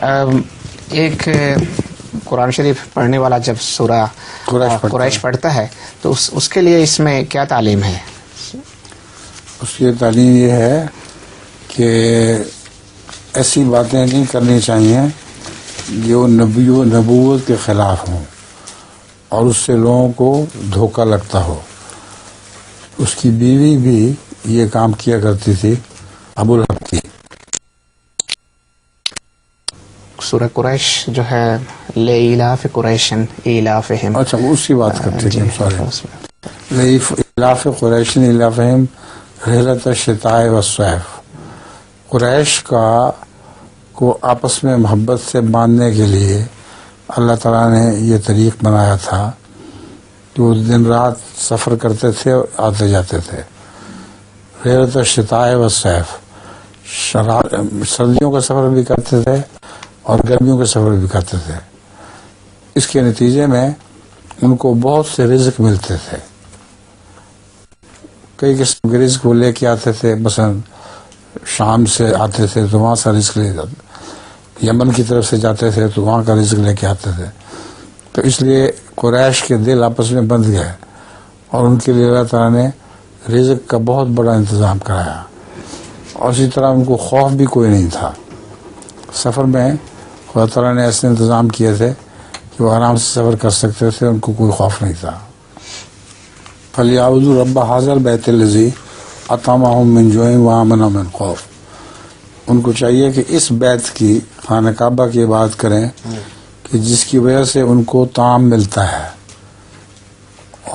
ایک قرآن شریف پڑھنے والا جب سورہ قریش پڑھتا ہے تو اس کے لیے اس میں کیا تعلیم ہے؟ اس کی تعلیم یہ ہے کہ ایسی باتیں نہیں کرنی چاہیے جو نبوت کے خلاف ہوں اور اس سے لوگوں کو دھوکہ لگتا ہو. اس کی بیوی بھی یہ کام کیا کرتی تھی، ابو لہب کی. سورہ قریش جو ہے لإیلاف قریشن ایلافہم، اچھا اس کی بات کرتے ہیں. سوری، لإیلاف قریشن ایلافہم رحلۃ الشتاء والصیف. قریش کو آپس میں محبت سے باندھنے کے لیے اللہ تعالیٰ نے یہ طریق بنایا تھا کہ وہ دن رات سفر کرتے تھے اور آتے جاتے تھے. رحلۃ الشتاء والصیف، سردیوں کا سفر بھی کرتے تھے اور گرمیوں کے سفر بھی کرتے تھے. اس کے نتیجے میں ان کو بہت سے رزق ملتے تھے. کئی قسم کے رزق وہ لے کے آتے تھے. مثلا شام سے آتے تھے تو وہاں سے رزق لے جاتے، یمن کی طرف سے جاتے تھے تو وہاں کا رزق لے کے آتے تھے. تو اس لیے قریش کے دل آپس میں بندھ گئے اور ان کے لیے اللہ تعالیٰ نے رزق کا بہت بڑا انتظام کرایا. اور اسی طرح ان کو خوف بھی کوئی نہیں تھا. سفر میں اللہ تعالیٰ نے ایسے انتظام کیے تھے کہ وہ آرام سے سفر کر سکتے تھے، ان کو کوئی خوف نہیں تھا. فَلْيَعْبُدُوا رَبَّ هَٰذَا الْبَيْتِ الَّذِي أَطْعَمَهُم مِّن جُوعٍ وَآمَنَهُم مِّن خَوْفٍ. ان کو چاہیے کہ اس بیت کی، خانہ کعبہ کی عبادت کریں کہ جس کی وجہ سے ان کو طعام ملتا ہے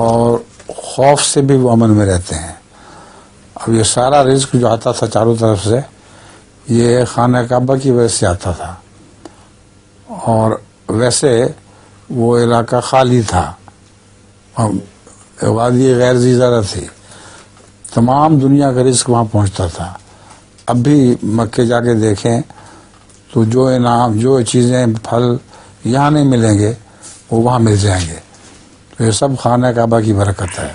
اور خوف سے بھی وہ امن میں رہتے ہیں. اب یہ سارا رزق جو آتا تھا چاروں طرف سے، یہ خانہ کعبہ کی وجہ سے آتا تھا. اور ویسے وہ علاقہ خالی تھا، وادی غیر ذی زرع تھی، تمام دنیا کا رزق وہاں پہنچتا تھا. اب بھی مکے جا کے دیکھیں تو جو انعام، جو چیزیں، پھل یہاں نہیں ملیں گے وہ وہاں مل جائیں گے. تو یہ سب خانہ کعبہ کی برکت ہے.